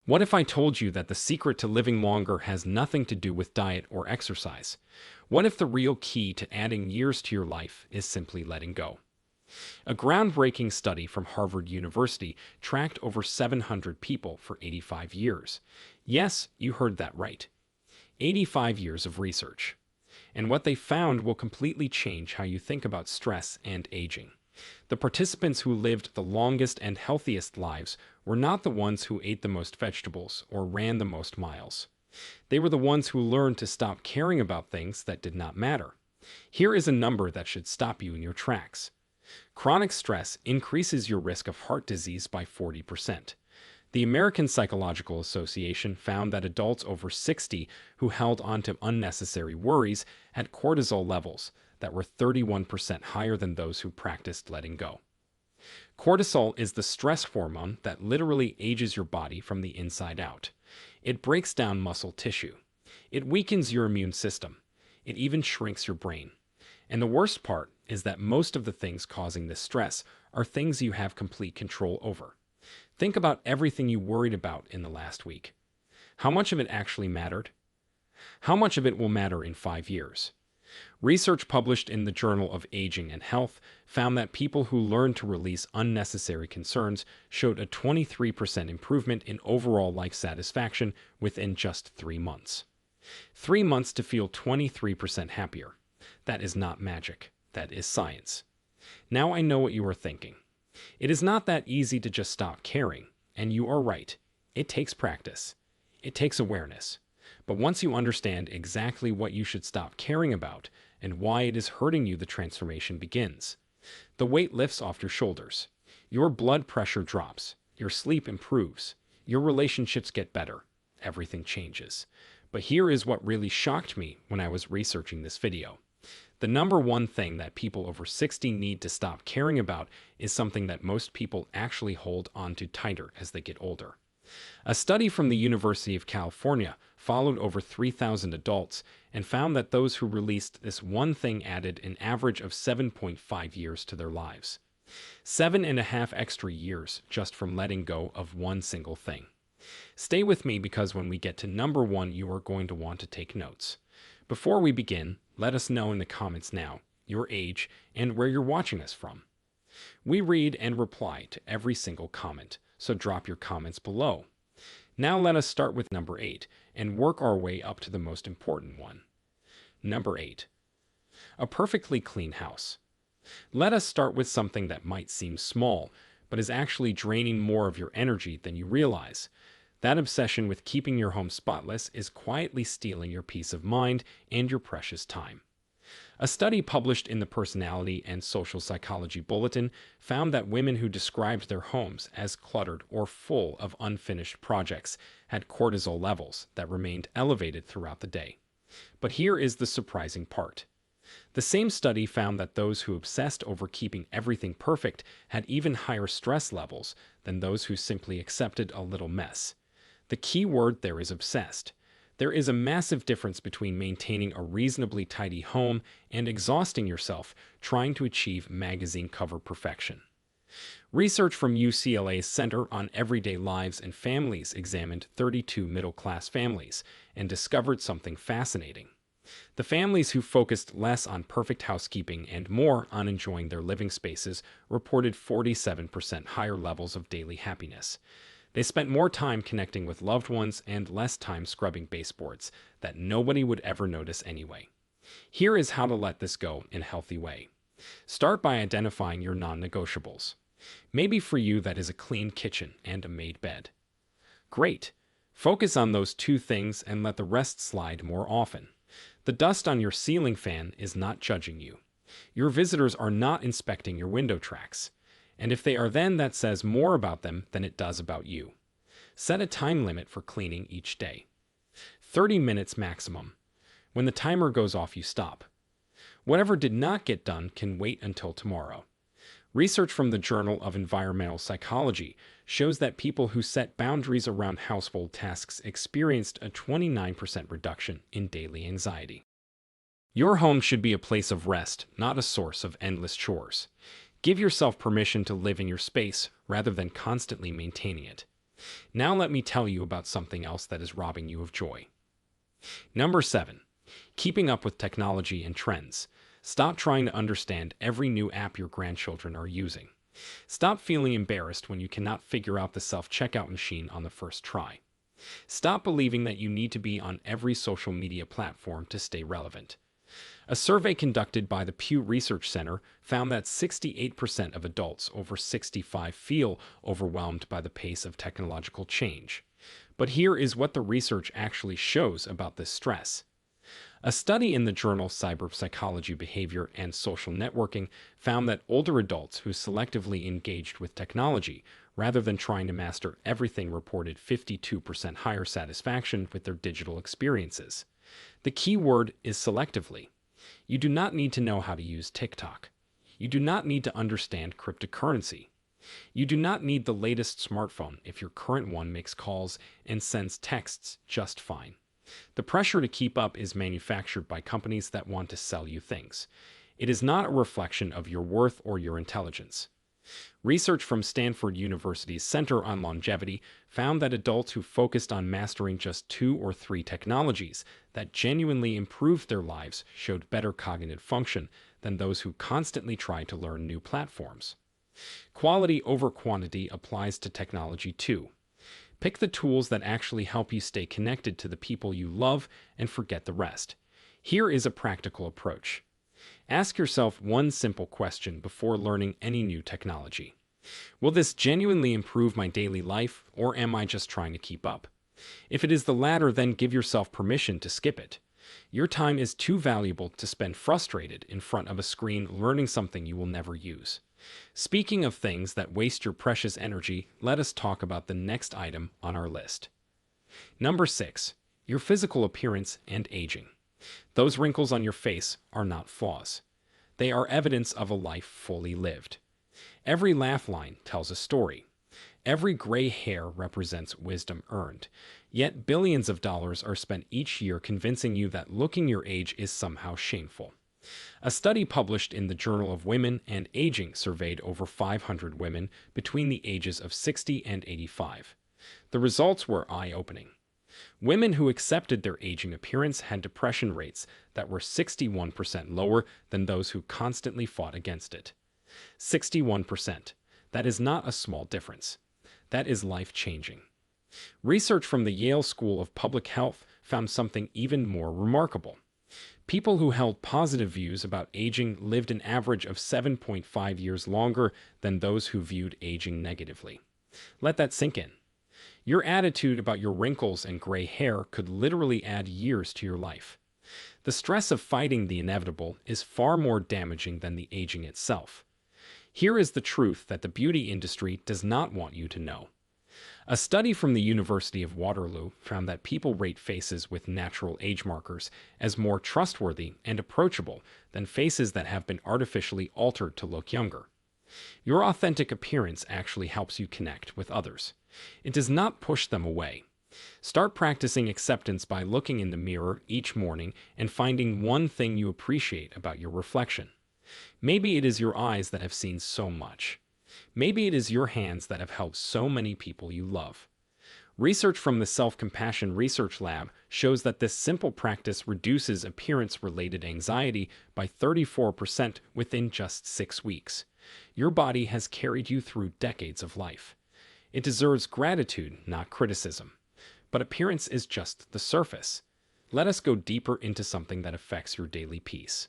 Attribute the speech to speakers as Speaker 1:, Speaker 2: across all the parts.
Speaker 1: What if I told you that the secret to living longer has nothing to do with diet or exercise? What if the real key to adding years to your life is simply letting go? A groundbreaking study from Harvard University tracked over 700 people for 85 years. Yes, you heard that right. 85 years of research. And what they found will completely change how you think about stress and aging. The participants who lived the longest and healthiest lives were not the ones who ate the most vegetables or ran the most miles. They were the ones who learned to stop caring about things that did not matter. Here is a number that should stop you in your tracks. Chronic stress increases your risk of heart disease by 40%. The American Psychological Association found that adults over 60 who held onto unnecessary worries had cortisol levels that were 31% higher than those who practiced letting go. Cortisol is the stress hormone that literally ages your body from the inside out. It breaks down muscle tissue. It weakens your immune system. It even shrinks your brain. And the worst part is that most of the things causing this stress are things you have complete control over. Think about everything you worried about in the last week. How much of it actually mattered? How much of it will matter in 5 years? Research published in the Journal of Aging and Health found that people who learned to release unnecessary concerns showed a 23% improvement in overall life satisfaction within just 3 months. 3 months to feel 23% happier. That is not magic. That is science. Now I know what you are thinking. It is not that easy to just stop caring, and you are right. It takes practice. It takes awareness. But once you understand exactly what you should stop caring about and why it is hurting you, the transformation begins. The weight lifts off your shoulders. Your blood pressure drops. Your sleep improves. Your relationships get better. Everything changes. But here is what really shocked me when I was researching this video. The number one thing that people over 60 need to stop caring about is something that most people actually hold on to tighter as they get older. A study from the University of California followed over 3,000 adults and found that those who released this one thing added an average of 7.5 years to their lives. 7.5 extra years just from letting go of one single thing. Stay with me because when we get to number one, you are going to want to take notes. Before we begin, let us know in the comments now your age and where you're watching us from. We read and reply to every single comment, so drop your comments below. Now let us start with number 8 and work our way up to the most important one. Number 8. A perfectly clean house. Let us start with something that might seem small, but is actually draining more of your energy than you realize. That obsession with keeping your home spotless is quietly stealing your peace of mind and your precious time. A study published in the Personality and Social Psychology Bulletin found that women who described their homes as cluttered or full of unfinished projects had cortisol levels that remained elevated throughout the day. But here is the surprising part. The same study found that those who obsessed over keeping everything perfect had even higher stress levels than those who simply accepted a little mess. The key word there is obsessed. There is a massive difference between maintaining a reasonably tidy home and exhausting yourself trying to achieve magazine cover perfection. Research from UCLA's Center on Everyday Lives and Families examined 32 middle-class families and discovered something fascinating. The families who focused less on perfect housekeeping and more on enjoying their living spaces reported 47% higher levels of daily happiness. They spent more time connecting with loved ones and less time scrubbing baseboards that nobody would ever notice anyway. Here is how to let this go in a healthy way. Start by identifying your non-negotiables. Maybe for you that is a clean kitchen and a made bed. Great. Focus on those two things and let the rest slide more often. The dust on your ceiling fan is not judging you. Your visitors are not inspecting your window tracks. And if they are, then that says more about them than it does about you. Set a time limit for cleaning each day. 30 minutes maximum. When the timer goes off, you stop. Whatever did not get done can wait until tomorrow. Research from the Journal of Environmental Psychology shows that people who set boundaries around household tasks experienced a 29% reduction in daily anxiety. Your home should be a place of rest, not a source of endless chores. Give yourself permission to live in your space rather than constantly maintaining it. Now let me tell you about something else that is robbing you of joy. Number 7. Keeping up with technology and trends. Stop trying to understand every new app your grandchildren are using. Stop feeling embarrassed when you cannot figure out the self-checkout machine on the first try. Stop believing that you need to be on every social media platform to stay relevant. A survey conducted by the Pew Research Center found that 68% of adults over 65 feel overwhelmed by the pace of technological change. But here is what the research actually shows about this stress. A study in the journal Cyberpsychology, Behavior, and Social Networking found that older adults who selectively engaged with technology, rather than trying to master everything, reported 52% higher satisfaction with their digital experiences. The key word is selectively. You do not need to know how to use TikTok. You do not need to understand cryptocurrency. You do not need the latest smartphone if your current one makes calls and sends texts just fine. The pressure to keep up is manufactured by companies that want to sell you things. It is not a reflection of your worth or your intelligence. Research from Stanford University's Center on Longevity found that adults who focused on mastering just 2 or 3 technologies that genuinely improved their lives showed better cognitive function than those who constantly tried to learn new platforms. Quality over quantity applies to technology too. Pick the tools that actually help you stay connected to the people you love and forget the rest. Here is a practical approach. Ask yourself one simple question before learning any new technology. Will this genuinely improve my daily life, or am I just trying to keep up? If it is the latter, then give yourself permission to skip it. Your time is too valuable to spend frustrated in front of a screen learning something you will never use. Speaking of things that waste your precious energy, let us talk about the next item on our list. Number 6. Your physical appearance and aging. Those wrinkles on your face are not flaws. They are evidence of a life fully lived. Every laugh line tells a story. Every gray hair represents wisdom earned. Yet billions of dollars are spent each year convincing you that looking your age is somehow shameful. A study published in the Journal of Women and Aging surveyed over 500 women between the ages of 60 and 85. The results were eye-opening. Women who accepted their aging appearance had depression rates that were 61% lower than those who constantly fought against it. 61%. That is not a small difference. That is life-changing. Research from the Yale School of Public Health found something even more remarkable. People who held positive views about aging lived an average of 7.5 years longer than those who viewed aging negatively. Let that sink in. Your attitude about your wrinkles and gray hair could literally add years to your life. The stress of fighting the inevitable is far more damaging than the aging itself. Here is the truth that the beauty industry does not want you to know. A study from the University of Waterloo found that people rate faces with natural age markers as more trustworthy and approachable than faces that have been artificially altered to look younger. Your authentic appearance actually helps you connect with others. It does not push them away. Start practicing acceptance by looking in the mirror each morning and finding one thing you appreciate about your reflection. Maybe it is your eyes that have seen so much. Maybe it is your hands that have helped so many people you love. Research from the Self-Compassion Research Lab shows that this simple practice reduces appearance-related anxiety by 34% within just 6 weeks. Your body has carried you through decades of life. It deserves gratitude, not criticism. But appearance is just the surface. Let us go deeper into something that affects your daily peace.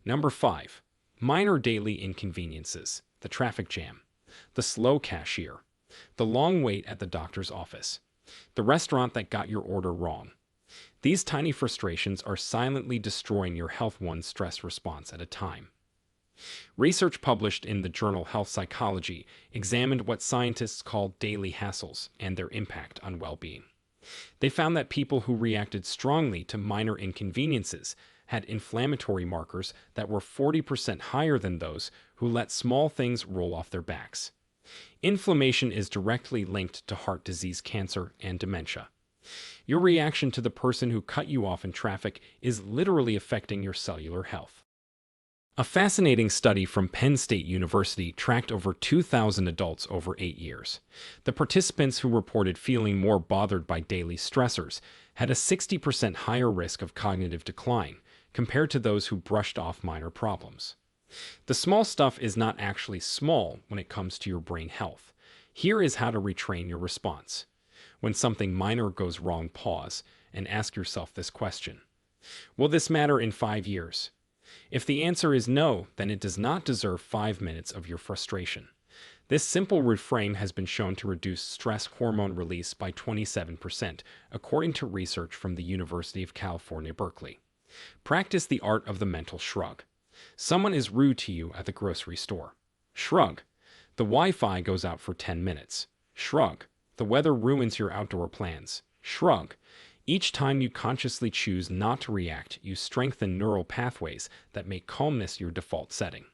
Speaker 1: Number 5. Minor daily inconveniences. The traffic jam. The slow cashier. The long wait at the doctor's office. The restaurant that got your order wrong. These tiny frustrations are silently destroying your health one stress response at a time. Research published in the journal Health Psychology examined what scientists call daily hassles and their impact on well-being. They found that people who reacted strongly to minor inconveniences had inflammatory markers that were 40% higher than those who let small things roll off their backs. Inflammation is directly linked to heart disease, cancer, and dementia. Your reaction to the person who cut you off in traffic is literally affecting your cellular health. A fascinating study from Penn State University tracked over 2,000 adults over 8 years. The participants who reported feeling more bothered by daily stressors had a 60% higher risk of cognitive decline compared to those who brushed off minor problems. The small stuff is not actually small when it comes to your brain health. Here is how to retrain your response. When something minor goes wrong, pause and ask yourself this question: will this matter in 5 years? If the answer is no, then it does not deserve 5 minutes of your frustration. This simple reframe has been shown to reduce stress hormone release by 27%, according to research from the University of California, Berkeley. Practice the art of the mental shrug. Someone is rude to you at the grocery store. Shrug. The Wi-Fi goes out for 10 minutes. Shrug. The weather ruins your outdoor plans. Shrug. Each time you consciously choose not to react, you strengthen neural pathways that make calmness your default setting.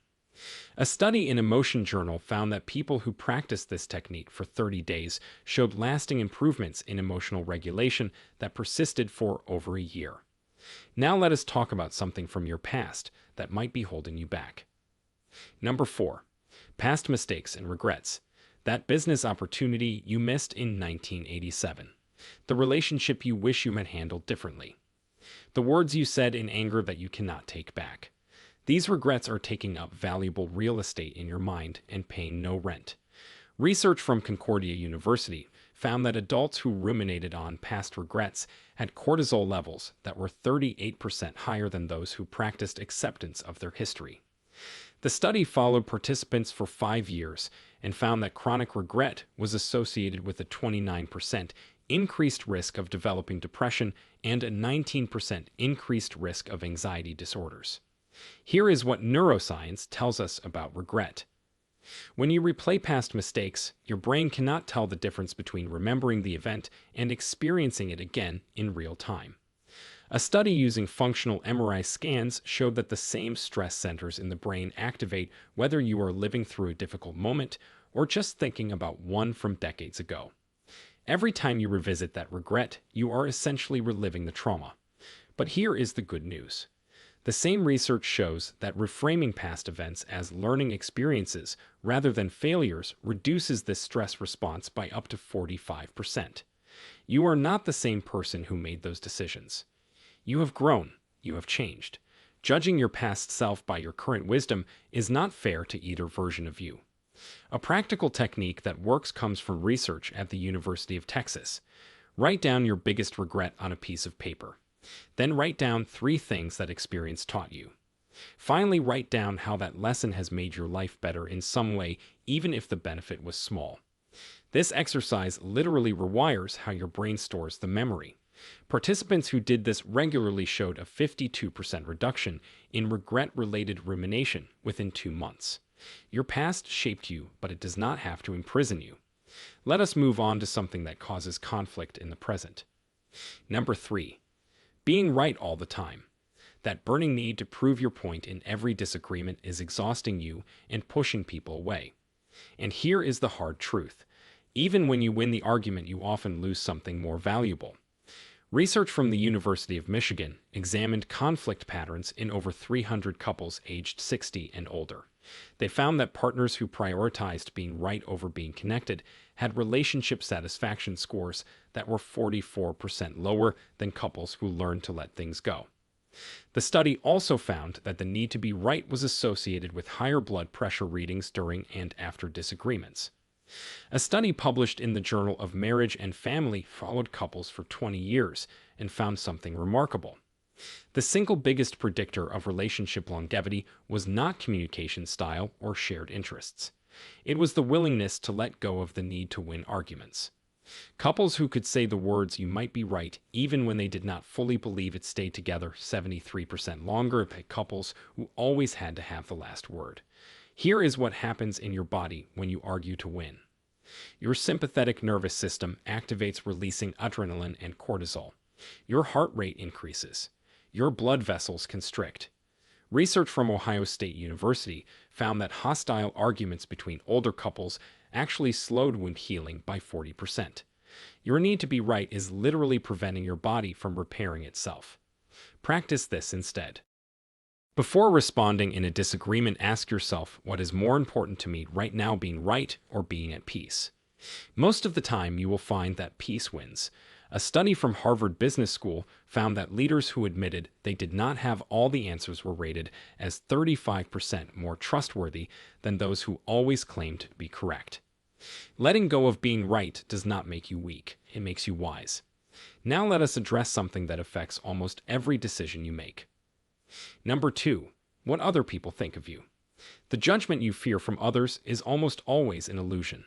Speaker 1: A study in Emotion Journal found that people who practiced this technique for 30 days showed lasting improvements in emotional regulation that persisted for over a year. Now let us talk about something from your past that might be holding you back. Number 4. Past mistakes and regrets. That business opportunity you missed in 1987. The relationship you wish you had handled differently. The words you said in anger that you cannot take back. These regrets are taking up valuable real estate in your mind and paying no rent. Research from Concordia University found that adults who ruminated on past regrets had cortisol levels that were 38% higher than those who practiced acceptance of their history. The study followed participants for 5 years and found that chronic regret was associated with a 29% increased risk of developing depression and a 19% increased risk of anxiety disorders. Here is what neuroscience tells us about regret. When you replay past mistakes, your brain cannot tell the difference between remembering the event and experiencing it again in real time. A study using functional MRI scans showed that the same stress centers in the brain activate whether you are living through a difficult moment or just thinking about one from decades ago. Every time you revisit that regret, you are essentially reliving the trauma. But here is the good news. The same research shows that reframing past events as learning experiences rather than failures reduces this stress response by up to 45%. You are not the same person who made those decisions. You have grown. You have changed. Judging your past self by your current wisdom is not fair to either version of you. A practical technique that works comes from research at the University of Texas. Write down your biggest regret on a piece of paper. Then write down 3 things that experience taught you. Finally, write down how that lesson has made your life better in some way, even if the benefit was small. This exercise literally rewires how your brain stores the memory. Participants who did this regularly showed a 52% reduction in regret-related rumination within 2 months. Your past shaped you, but it does not have to imprison you. Let us move on to something that causes conflict in the present. Number 3. Being right all the time. That burning need to prove your point in every disagreement is exhausting you and pushing people away. And here is the hard truth. Even when you win the argument, you often lose something more valuable. Research from the University of Michigan examined conflict patterns in over 300 couples aged 60 and older. They found that partners who prioritized being right over being connected had relationship satisfaction scores that were 44% lower than couples who learned to let things go. The study also found that the need to be right was associated with higher blood pressure readings during and after disagreements. A study published in the Journal of Marriage and Family followed couples for 20 years and found something remarkable. The single biggest predictor of relationship longevity was not communication style or shared interests. It was the willingness to let go of the need to win arguments. Couples who could say the words "you might be right" even when they did not fully believe it stayed together 73% longer than couples who always had to have the last word. Here is what happens in your body when you argue to win. Your sympathetic nervous system activates, releasing adrenaline and cortisol. Your heart rate increases. Your blood vessels constrict. Research from Ohio State University found that hostile arguments between older couples actually slowed wound healing by 40%. Your need to be right is literally preventing your body from repairing itself. Practice this instead. Before responding in a disagreement, ask yourself, what is more important to me right now, being right or being at peace? Most of the time, you will find that peace wins. A study from Harvard Business School found that leaders who admitted they did not have all the answers were rated as 35% more trustworthy than those who always claimed to be correct. Letting go of being right does not make you weak, it makes you wise. Now let us address something that affects almost every decision you make. Number 2, what other people think of you. The judgment you fear from others is almost always an illusion.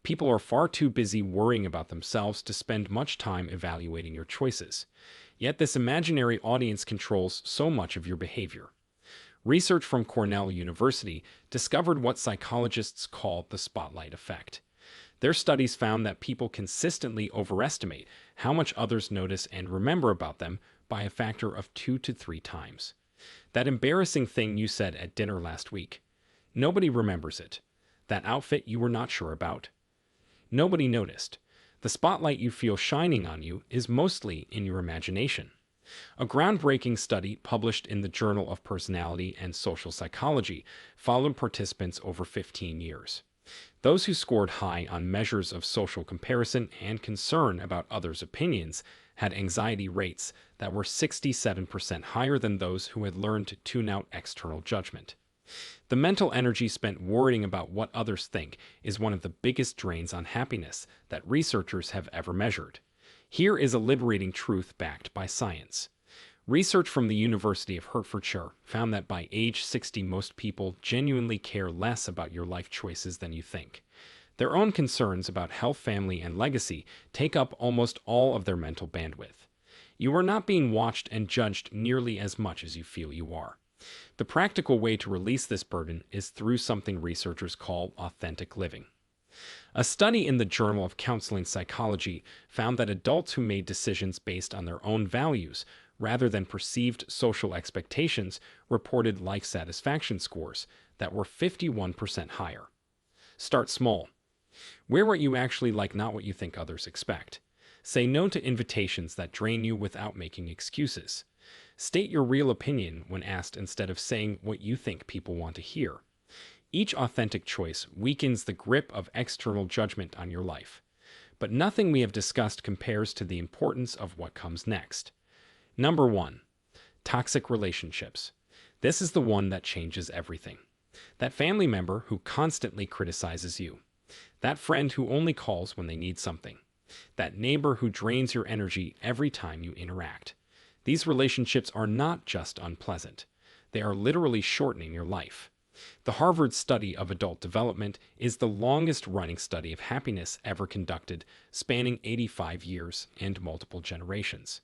Speaker 1: People are far too busy worrying about themselves to spend much time evaluating your choices. Yet this imaginary audience controls so much of your behavior. Research from Cornell University discovered what psychologists call the spotlight effect. Their studies found that people consistently overestimate how much others notice and remember about them by a factor of 2 to 3 times. That embarrassing thing you said at dinner last week. Nobody remembers it. That outfit you were not sure about. Nobody noticed. The spotlight you feel shining on you is mostly in your imagination. A groundbreaking study published in the Journal of Personality and Social Psychology followed participants over 15 years. Those who scored high on measures of social comparison and concern about others' opinions had anxiety rates that were 67% higher than those who had learned to tune out external judgment. The mental energy spent worrying about what others think is one of the biggest drains on happiness that researchers have ever measured. Here is a liberating truth backed by science. Research from the University of Hertfordshire found that by age 60, most people genuinely care less about your life choices than you think. Their own concerns about health, family, and legacy take up almost all of their mental bandwidth. You are not being watched and judged nearly as much as you feel you are. The practical way to release this burden is through something researchers call authentic living. A study in the Journal of Counseling Psychology found that adults who made decisions based on their own values rather than perceived social expectations reported life satisfaction scores that were 51% higher. Start small. Wear what you actually like, not what you think others expect. Say no to invitations that drain you without making excuses. State your real opinion when asked instead of saying what you think people want to hear. Each authentic choice weakens the grip of external judgment on your life. But nothing we have discussed compares to the importance of what comes next. Number 1, toxic relationships. This is the one that changes everything. That family member who constantly criticizes you. That friend who only calls when they need something. That neighbor who drains your energy every time you interact. These relationships are not just unpleasant. They are literally shortening your life. The Harvard study of adult development is the longest-running study of happiness ever conducted, spanning 85 years and multiple generations.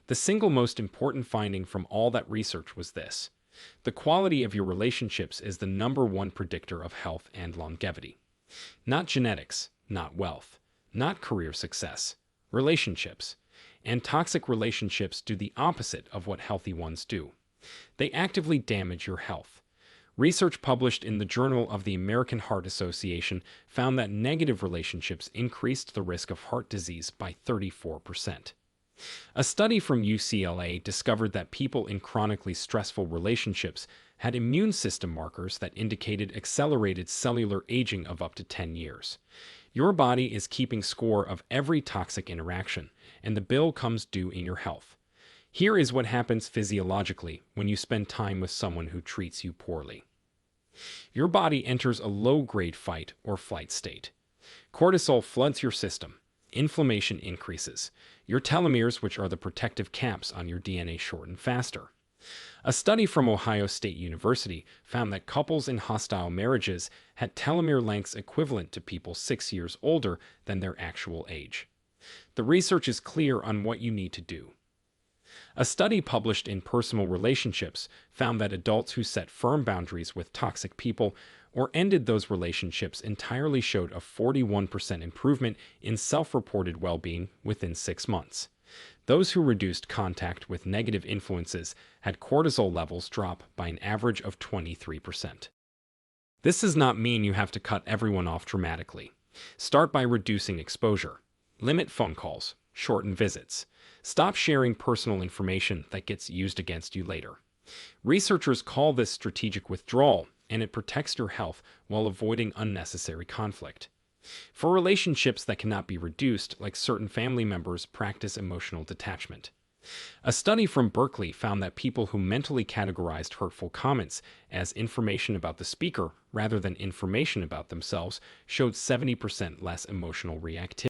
Speaker 1: The single most important finding from all that research was this: the quality of your relationships is the number one predictor of health and longevity. Not genetics, not wealth, not career success, relationships. And toxic relationships do the opposite of what healthy ones do. They actively damage your health. Research published in the Journal of the American Heart Association found that negative relationships increased the risk of heart disease by 34%. A study from UCLA discovered that people in chronically stressful relationships had immune system markers that indicated accelerated cellular aging of up to 10 years. Your body is keeping score of every toxic interaction, and the bill comes due in your health. Here is what happens physiologically when you spend time with someone who treats you poorly. Your body enters a low-grade fight or flight state. Cortisol floods your system. Inflammation increases. Your telomeres, which are the protective caps on your DNA, shorten faster. A study from Ohio State University found that couples in hostile marriages had telomere lengths equivalent to people 6 years older than their actual age. The research is clear on what you need to do. A study published in Personal Relationships found that adults who set firm boundaries with toxic people or ended those relationships entirely showed a 41% improvement in self-reported well-being within 6 months. Those who reduced contact with negative influences had cortisol levels drop by an average of 23%. This does not mean you have to cut everyone off dramatically. Start by reducing exposure. Limit phone calls. Shorten visits. Stop sharing personal information that gets used against you later. Researchers call this strategic withdrawal, and it protects your health while avoiding unnecessary conflict. For relationships that cannot be reduced, like certain family members practice emotional detachment. A study from Berkeley found that people who mentally categorized hurtful comments as information about the speaker rather than information about themselves showed 70% less emotional reactivity.